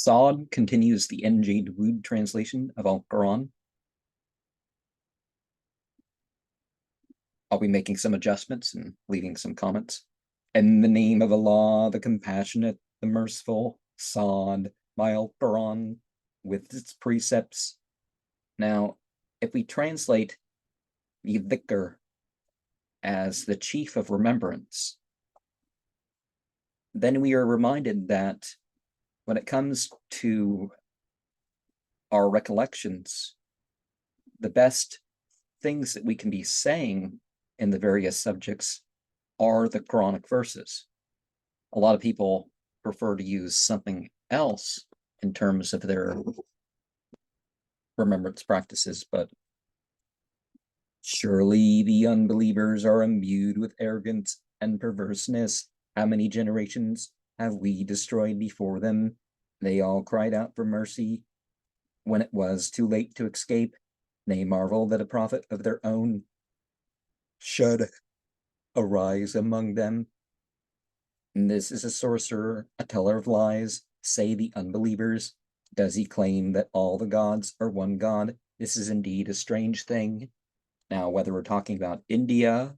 Saad continues the N.J. Dawood translation of Al-Quran. I'll be making some adjustments and leaving some comments. In the name of Allah, the compassionate, the merciful, Saad, my Al-Quran, with its precepts. Now, if we translate the dhikr as the chief of remembrance, then we are reminded that when it comes to our recollections, the best things that we can be saying in the various subjects are the Quranic verses. A lot of people prefer to use something else in terms of their remembrance practices, but surely the unbelievers are imbued with arrogance and perverseness. How many generations have we destroyed before them? They all cried out for mercy. When it was too late to escape, they marvel that a prophet of their own should arise among them. And this is a sorcerer, a teller of lies, say the unbelievers. Does he claim that all the gods are one God? This is indeed a strange thing. Now, whether we're talking about India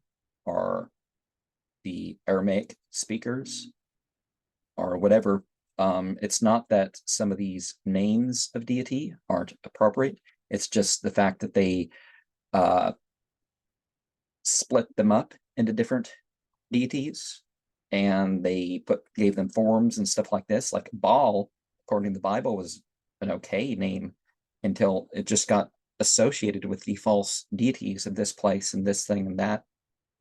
or the Aramaic speakers or whatever, it's not that some of these names of deity aren't appropriate. It's just the fact that they split them up into different deities, and they gave them forms and stuff like this. Like Baal, according to the Bible, was an okay name until it just got associated with the false deities of this place and this thing and that.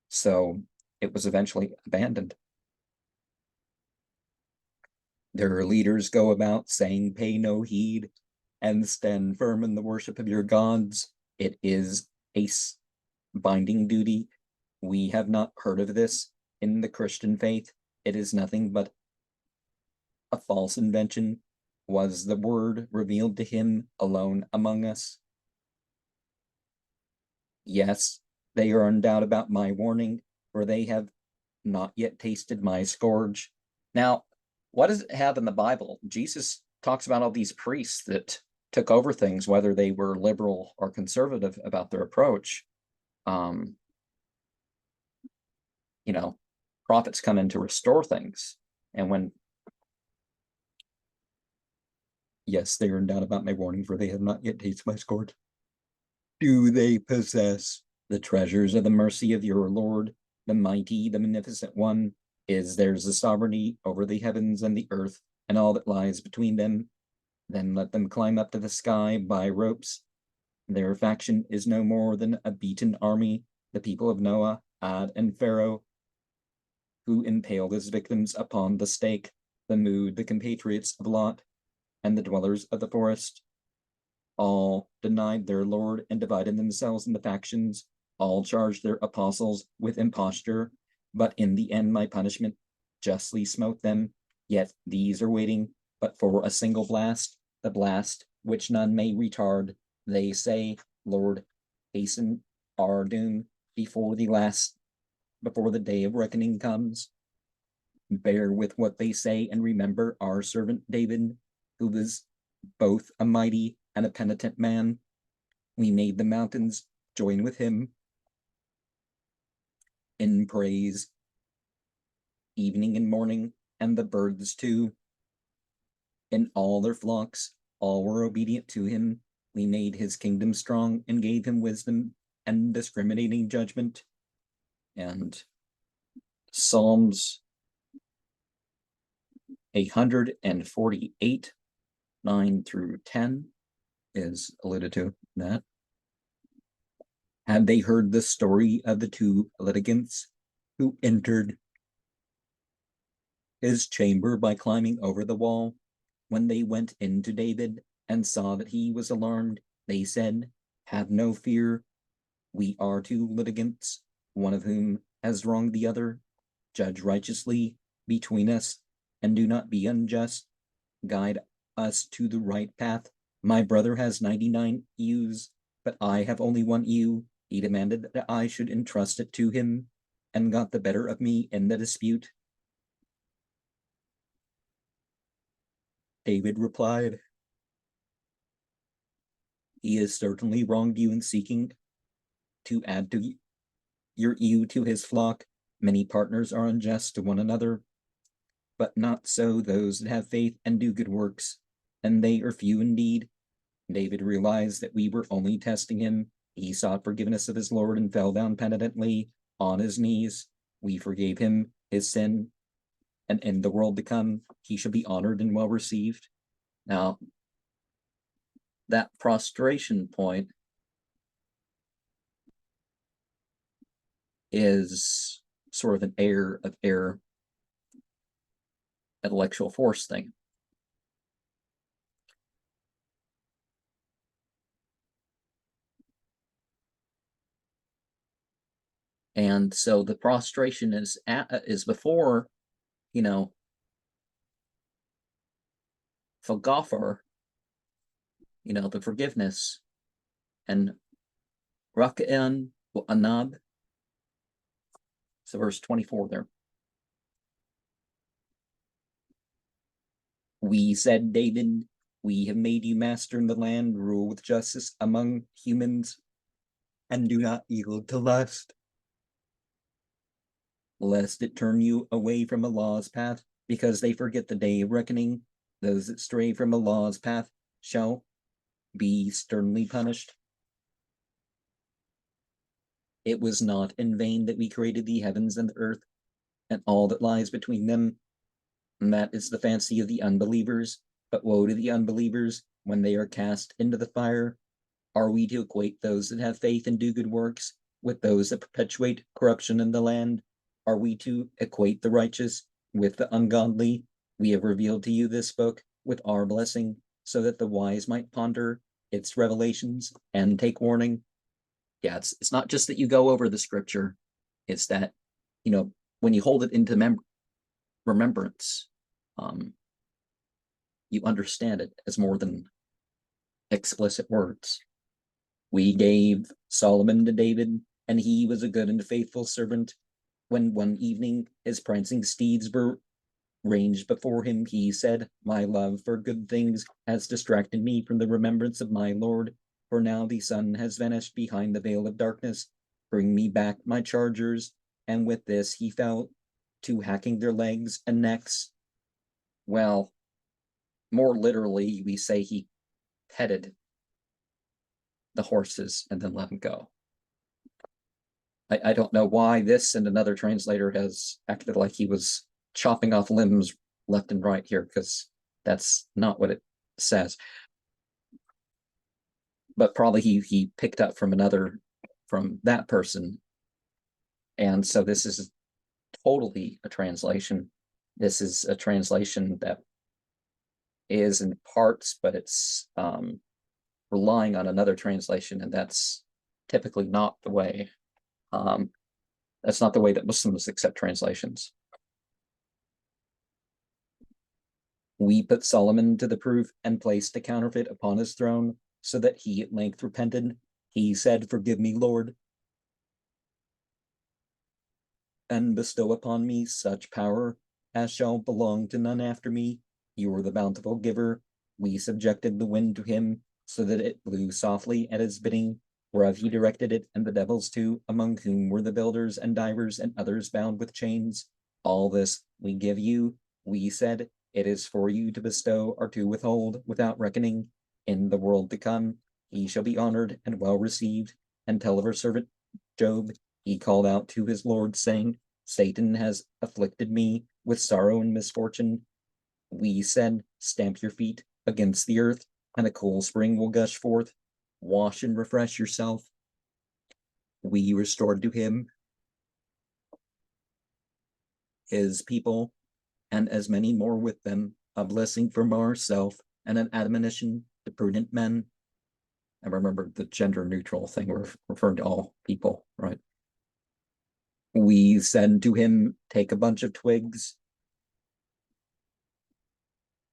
So it was eventually abandoned. Their leaders go about saying, pay no heed and stand firm in the worship of your gods. It is a binding duty. We have not heard of this in the Christian faith. It is nothing but a false invention. Was the word revealed to him alone among us? Yes, they are in doubt about my warning, for they have not yet tasted my scourge. Now, what does it have in the Bible? Jesus talks about all these priests that took over things, whether they were liberal or conservative about their approach. Prophets come in to restore things. And when, yes, they are in doubt about my warning, for they have not yet tasted my scourge. Do they possess the treasures of the mercy of your Lord, the mighty, the beneficent one? Is theirs the sovereignty over the heavens and the earth and all that lies between them? Then let them climb up to the sky by ropes. Their faction is no more than a beaten army, the people of Noah, Ad, and Pharaoh, who impaled his victims upon the stake, the Mood, the compatriots of Lot, and the dwellers of the forest. All denied their Lord and divided themselves into factions. All charged their apostles with imposture, but in the end my punishment justly smote them. Yet these are waiting but for a single blast, the blast which none may retard. They say, Lord, hasten our doom before the day of reckoning comes. Bear with what they say and remember our servant David, who was both a mighty and a penitent man. We made the mountains join with him in praise, evening and morning, and the birds too. In all their flocks, all were obedient to him. We made his kingdom strong and gave him wisdom and discriminating judgment. And Psalms 148, 9 through 10 is alluded to that. Had they heard the story of the two litigants who entered his chamber by climbing over the wall? When they went in to David and saw that he was alarmed, they said, have no fear. We are two litigants, one of whom has wronged the other. Judge righteously between us, and do not be unjust. Guide us to the right path. My brother has 99 ewes, but I have only one ewe. He demanded that I should entrust it to him, and got the better of me in the dispute. David replied, he has certainly wronged you in seeking to add to you to his flock. Many partners are unjust to one another, but not so those that have faith and do good works, and they are few indeed. David realized that we were only testing him. He sought forgiveness of his Lord and fell down penitently on his knees. We forgave him his sin, and in the world to come, he shall be honored and well received. Now, that prostration point is sort of an error of error intellectual force thing. And so the prostration is before, you know, Fagafar, you know, the forgiveness, and Raka'an Anab. So verse 24 there. We said, David, we have made you master in the land, rule with justice among humans, and do not yield to lust, lest it turn you away from a law's path, because they forget the day of reckoning. Those that stray from a law's path shall be sternly punished. It was not in vain that we created the heavens and the earth, and all that lies between them. And that is the fancy of the unbelievers. But woe to the unbelievers when they are cast into the fire. Are we to equate those that have faith and do good works with those that perpetuate corruption in the land? Are we to equate the righteous with the ungodly? We have revealed to you this book with our blessing, so that the wise might ponder its revelations and take warning. Yeah, it's not just that you go over the scripture, it's that, you know, when you hold it into remembrance, you understand it as more than explicit words. We gave Solomon to David, and he was a good and faithful servant. When one evening his prancing steeds were ranged before him, he said, my love for good things has distracted me from the remembrance of my Lord, for now the sun has vanished behind the veil of darkness. Bring me back my chargers. And with this he fell to hacking their legs and necks. Well, more literally, we say he petted the horses and then let them go. I don't know why this and another translator has acted like he was chopping off limbs left and right here, because that's not what it says. But probably he picked up from that person. And so this is totally a translation. This is a translation that is in parts, but it's relying on another translation, and that's typically not the way. That's not the way that Muslims accept translations. We put Solomon to the proof and placed a counterfeit upon his throne, so that he at length repented. He said, forgive me, Lord, and bestow upon me such power as shall belong to none after me. You are the bountiful giver. We subjected the wind to him, so that it blew softly at his bidding, whereof he directed it, and the devils too, among whom were the builders and divers and others bound with chains. All this we give you. We said, it is for you to bestow or to withhold without reckoning. In the world to come, he shall be honored and well received. And tell of our servant Job, he called out to his Lord, saying, Satan has afflicted me with sorrow and misfortune. We said, stamp your feet against the earth, and a cool spring will gush forth. Wash and refresh yourself. We restored to him his people, and as many more with them, a blessing from ourself, and an admonition to prudent men. And remember the gender neutral thing, we're referring to all people, right? We said to him, take a bunch of twigs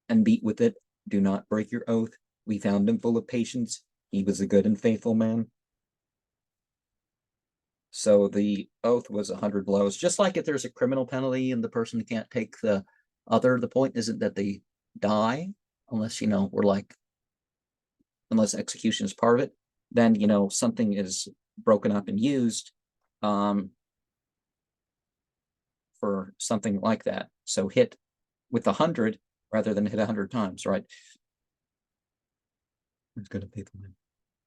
and beat with it. Do not break your oath. We found him full of patience. He was a good and faithful man. So the oath was 100 blows. Just like if there's a criminal penalty and the person can't take the other, the point isn't that they die. unless, we're like, unless execution is part of it, then, something is broken up and used for something like that. So hit with 100 rather than hit 100 times, right? It's good to pay the money.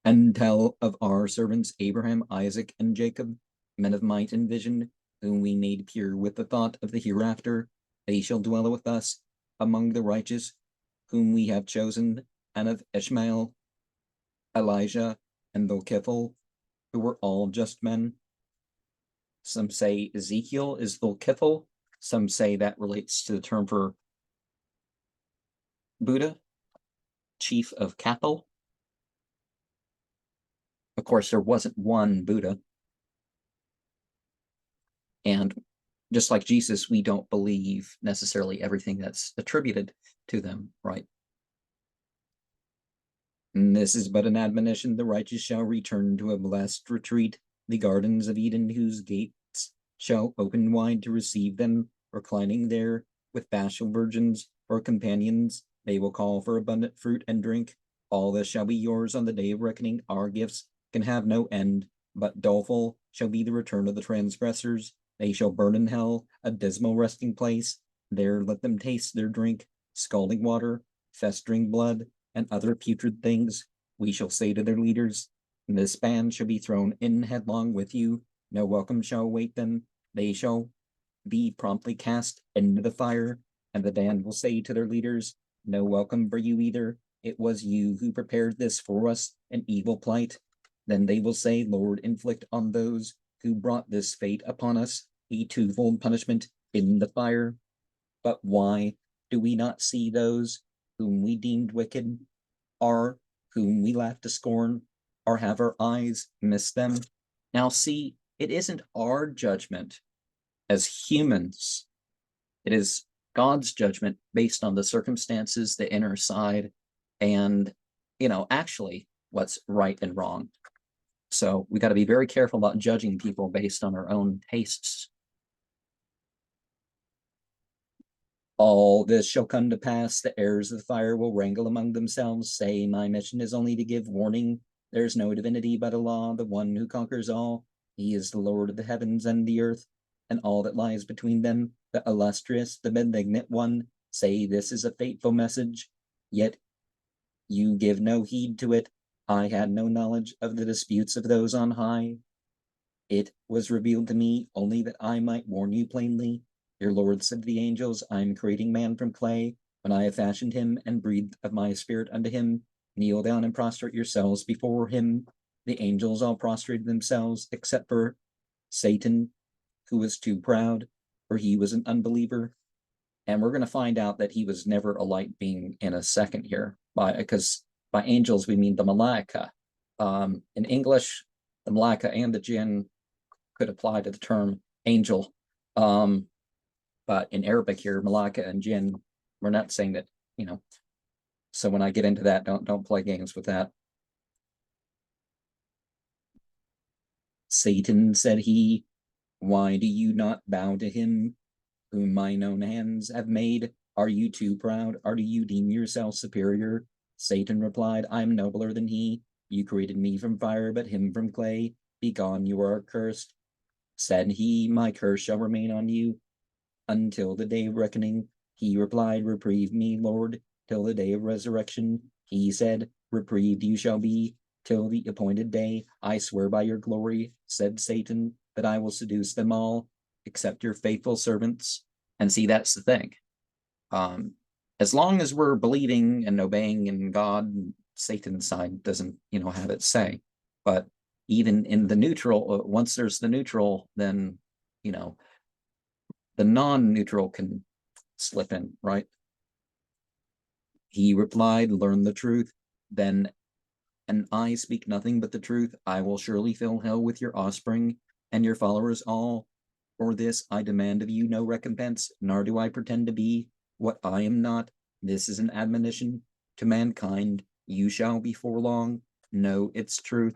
And tell of our servants Abraham, Isaac, and Jacob, men of might and vision, whom we made pure with the thought of the hereafter. They shall dwell with us among the righteous, whom we have chosen, and of Ishmael, Elijah, and Thulkifl, who were all just men. Some say Ezekiel is Thulkifl. Some say that relates to the term for Buddha, chief of Capel. Of course, there wasn't one Buddha. And just like Jesus, we don't believe necessarily everything that's attributed to them, right? And this is but an admonition: the righteous shall return to a blessed retreat, the gardens of Eden, whose gates shall open wide to receive them, reclining there with bashful virgins for companions. They will call for abundant fruit and drink. All this shall be yours on the day of reckoning. Our gifts can have no end, but doleful shall be the return of the transgressors. They shall burn in hell, a dismal resting place. There let them taste their drink, scalding water, festering blood, and other putrid things. We shall say to their leaders, this band shall be thrown in headlong with you. No welcome shall await them. They shall be promptly cast into the fire. And the band will say to their leaders, no welcome for you either. It was you who prepared this for us, an evil plight. Then they will say, Lord, inflict on those who brought this fate upon us a twofold punishment in the fire. But why do we not see those whom we deemed wicked, or whom we laughed to scorn, or have our eyes missed them? Now see, it isn't our judgment as humans. It is God's judgment based on the circumstances, the inner side, and, actually what's right and wrong. So we got to be very careful about judging people based on our own tastes. All this shall come to pass. The heirs of the fire will wrangle among themselves, say, my mission is only to give warning. There's no divinity but Allah, the one who conquers all. He is the Lord of the heavens and the earth, and all that lies between them, the illustrious, the benignant one. Say, this is a fateful message, yet you give no heed to it. I had no knowledge of the disputes of those on high. It was revealed to me only that I might warn you plainly. Your Lord said to the angels, I am creating man from clay. When I have fashioned him and breathed of my spirit unto him, kneel down and prostrate yourselves before him. The angels all prostrated themselves, except for Satan, who was too proud, for he was an unbeliever. And we're going to find out that he was never a light being in a second here, because by angels we mean the malaika. In English, the malaika and the jinn could apply to the term angel. But in Arabic here, malaika and jinn, we're not saying that, so when I get into that, don't play games with that. Satan, said he, why do you not bow to him whom mine own hands have made? Are you too proud, or do you deem yourself superior? Satan replied, I am nobler than he. You created me from fire, but him from clay. Begone, you are accursed. Said he, my curse shall remain on you until the day of reckoning. He replied, reprieve me, Lord, till the day of resurrection. He said, reprieved you shall be till the appointed day. I swear by your glory, said Satan, that I will seduce them all, except your faithful servants. And see, that's the thing. As long as we're believing and obeying in God, Satan's side doesn't, have its say. But even in the neutral, once there's the neutral, then, the non-neutral can slip in, right? He replied, learn the truth, then, and I speak nothing but the truth. I will surely fill hell with your offspring and your followers all. For this I demand of you no recompense, nor do I pretend to be what I am not. This is an admonition to mankind. You shall before long know its truth.